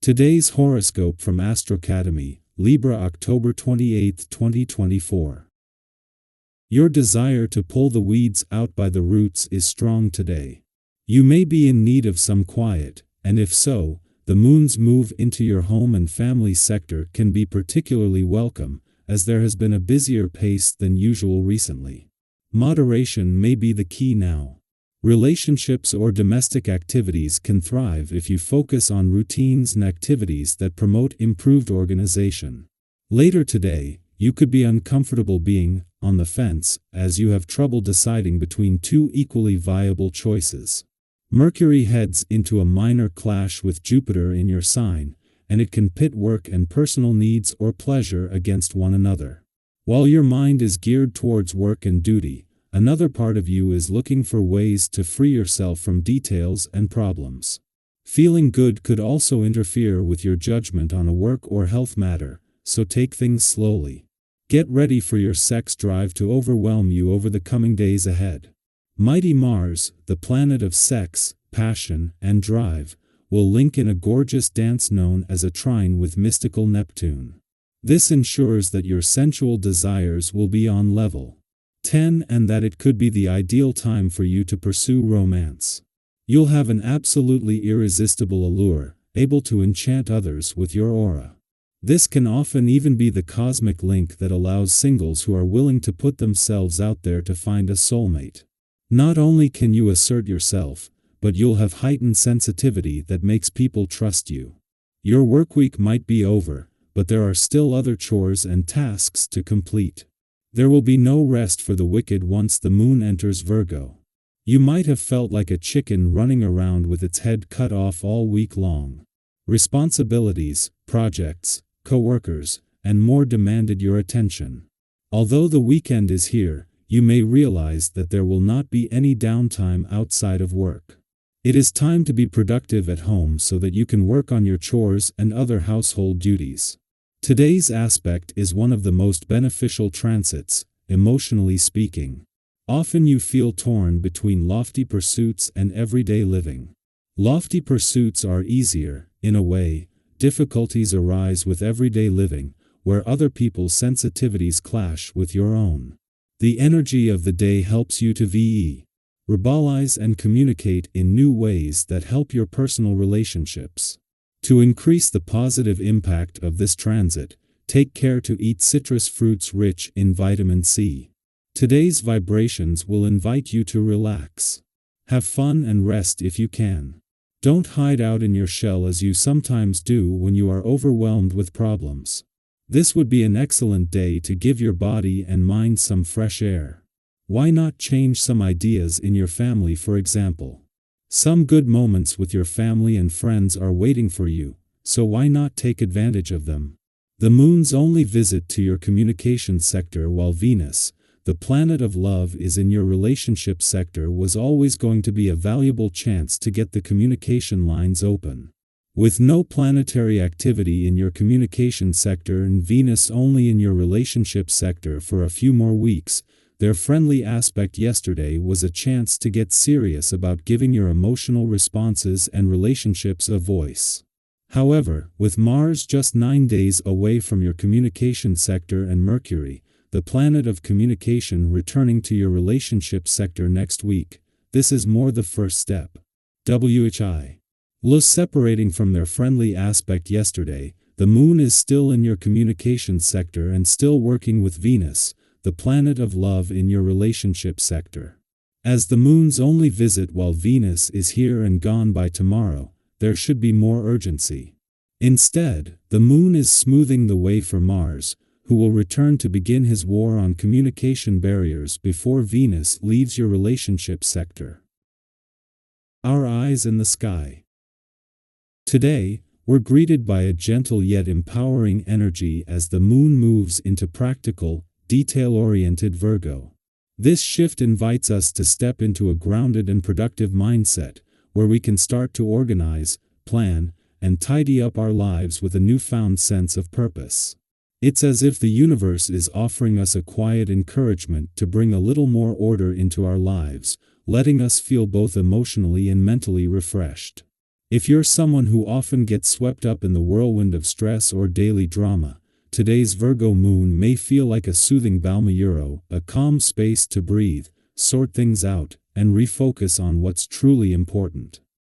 Today's horoscope from Astrocademy, Libra October 28, 2024. Your desire to pull the weeds out by the roots is strong today. You may be in need of some quiet, and if so, the moon's move into your home and family sector can be particularly welcome, as there has been a busier pace than usual recently. Moderation may be the key now. Relationships or domestic activities can thrive if you focus on routines and activities that promote improved organization. Later today, you could be uncomfortable being on the fence as you have trouble deciding between two equally viable choices. Mercury heads into a minor clash with Jupiter in your sign, and it can pit work and personal needs or pleasure against one another. While your mind is geared towards work and duty, another part of you is looking for ways to free yourself from details and problems. Feeling good could also interfere with your judgment on a work or health matter, so take things slowly. Get ready for your sex drive to overwhelm you over the coming days ahead. Mighty Mars, the planet of sex, passion, and drive, will link in a gorgeous dance known as a trine with mystical Neptune. This ensures that your sensual desires will be on level 10 and that it could be the ideal time for you to pursue romance. You'll have an absolutely irresistible allure, able to enchant others with your aura. This can often even be the cosmic link that allows singles who are willing to put themselves out there to find a soulmate. Not only can you assert yourself, but you'll have heightened sensitivity that makes people trust you. Your workweek might be over, but there are still other chores and tasks to complete. There will be no rest for the wicked once the moon enters Virgo. You might have felt like a chicken running around with its head cut off all week long. Responsibilities, projects, co-workers, and more demanded your attention. Although the weekend is here, you may realize that there will not be any downtime outside of work. It is time to be productive at home so that you can work on your chores and other household duties. Today's aspect is one of the most beneficial transits, emotionally speaking. Often you feel torn between lofty pursuits and everyday living. Lofty pursuits are easier, in a way. Difficulties arise with everyday living, where other people's sensitivities clash with your own. The energy of the day helps you to verbalize and communicate in new ways that help your personal relationships. To increase the positive impact of this transit, take care to eat citrus fruits rich in vitamin C. Today's vibrations will invite you to relax. Have fun and rest if you can. Don't hide out in your shell as you sometimes do when you are overwhelmed with problems. This would be an excellent day to give your body and mind some fresh air. Why not change some ideas in your family, for example? Some good moments with your family and friends are waiting for you, so why not take advantage of them? The moon's only visit to your communication sector while Venus, the planet of love, is in your relationship sector was always going to be a valuable chance to get the communication lines open. With no planetary activity in your communication sector and Venus only in your relationship sector for a few more weeks, their friendly aspect yesterday was a chance to get serious about giving your emotional responses and relationships a voice. However, with Mars just 9 days away from your communication sector and Mercury, the planet of communication, returning to your relationship sector next week, this is more the first step. Los separating from their friendly aspect yesterday, the moon is still in your communication sector and still working with Venus, the planet of love, in your relationship sector. As the moon's only visit while Venus is here and gone by tomorrow, there should be more urgency. Instead, the moon is smoothing the way for Mars, who will return to begin his war on communication barriers before Venus leaves your relationship sector. Our eyes in the sky. Today, we're greeted by a gentle yet empowering energy as the moon moves into practical, detail-oriented Virgo. This shift invites us to step into a grounded and productive mindset, where we can start to organize, plan, and tidy up our lives with a newfound sense of purpose. It's as if the universe is offering us a quiet encouragement to bring a little more order into our lives, letting us feel both emotionally and mentally refreshed. If you're someone who often gets swept up in the whirlwind of stress or daily drama, today's Virgo moon may feel like a soothing balm, a calm space to breathe, sort things out, and refocus on what's truly important.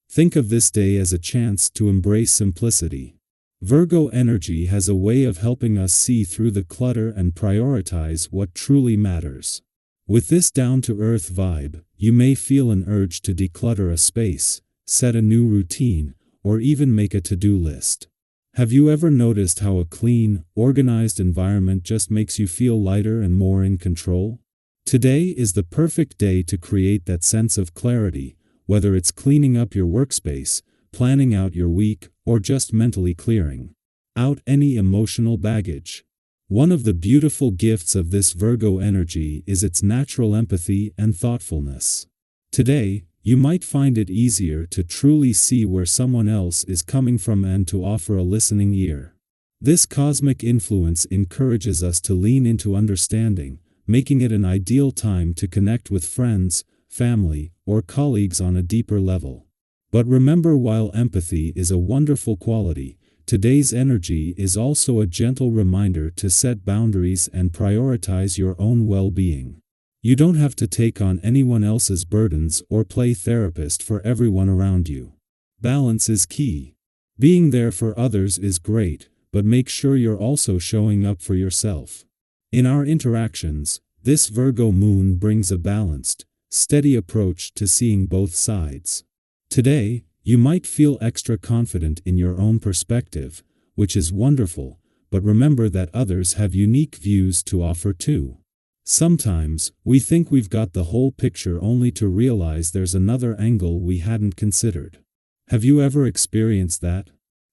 Think of this day as a chance to embrace simplicity. Virgo energy has a way of helping us see through the clutter and prioritize what truly matters. With this down-to-earth vibe, you may feel an urge to declutter a space, set a new routine, or even make a to-do list. Have you ever noticed how a clean, organized environment just makes you feel lighter and more in control? Today is the perfect day to create that sense of clarity, whether it's cleaning up your workspace, planning out your week, or just mentally clearing out any emotional baggage. One of the beautiful gifts of this Virgo energy is its natural empathy and thoughtfulness. Today, you might find it easier to truly see where someone else is coming from and to offer a listening ear. This cosmic influence encourages us to lean into understanding, making it an ideal time to connect with friends, family, or colleagues on a deeper level. But remember, while empathy is a wonderful quality, today's energy is also a gentle reminder to set boundaries and prioritize your own well-being. You don't have to take on anyone else's burdens or play therapist for everyone around you. Balance is key. Being there for others is great, but make sure you're also showing up for yourself. In our interactions, this Virgo moon brings a balanced, steady approach to seeing both sides. Today, you might feel extra confident in your own perspective, which is wonderful, but remember that others have unique views to offer too. Sometimes, we think we've got the whole picture only to realize there's another angle we hadn't considered. Have you ever experienced that?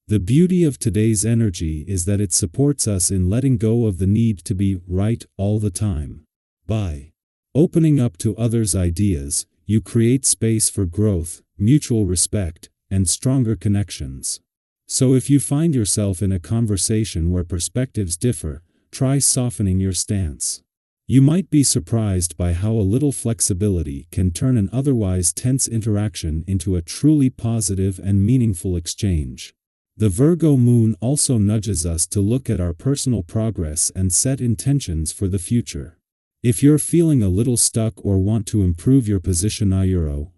The beauty of today's energy is that it supports us in letting go of the need to be right all the time. By opening up to others' ideas, you create space for growth, mutual respect, and stronger connections. So if you find yourself in a conversation where perspectives differ, try softening your stance. You might be surprised by how a little flexibility can turn an otherwise tense interaction into a truly positive and meaningful exchange. The Virgo moon also nudges us to look at our personal progress and set intentions for the future. If you're feeling a little stuck or want to improve your position,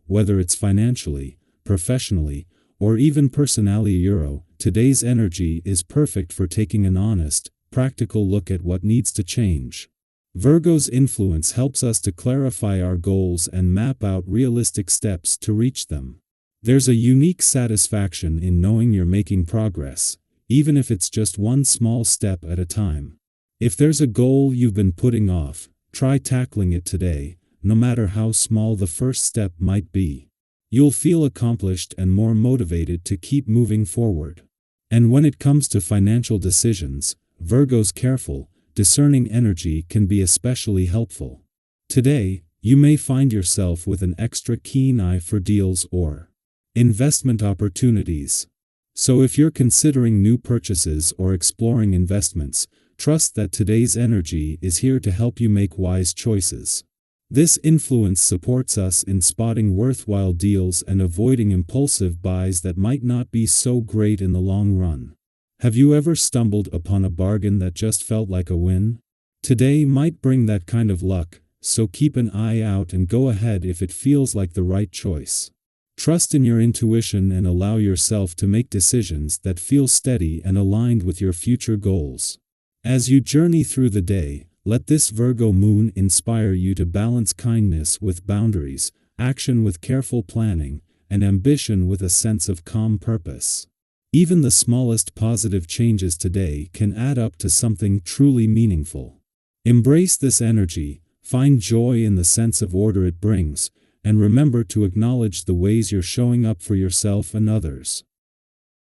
whether it's financially, professionally, or even personally, today's energy is perfect for taking an honest, practical look at what needs to change. Virgo's influence helps us to clarify our goals and map out realistic steps to reach them. There's a unique satisfaction in knowing you're making progress, even if it's just one small step at a time. If there's a goal you've been putting off, try tackling it today, no matter how small the first step might be. You'll feel accomplished and more motivated to keep moving forward. And when it comes to financial decisions, Virgo's careful, discerning energy can be especially helpful. Today, you may find yourself with an extra keen eye for deals or investment opportunities. So if you're considering new purchases or exploring investments, trust that today's energy is here to help you make wise choices. This influence supports us in spotting worthwhile deals and avoiding impulsive buys that might not be so great in the long run. Have you ever stumbled upon a bargain that just felt like a win? Today might bring that kind of luck, so keep an eye out and go ahead if it feels like the right choice. Trust in your intuition and allow yourself to make decisions that feel steady and aligned with your future goals. As you journey through the day, let this Virgo moon inspire you to balance kindness with boundaries, action with careful planning, and ambition with a sense of calm purpose. Even the smallest positive changes today can add up to something truly meaningful. Embrace this energy, find joy in the sense of order it brings, and remember to acknowledge the ways you're showing up for yourself and others.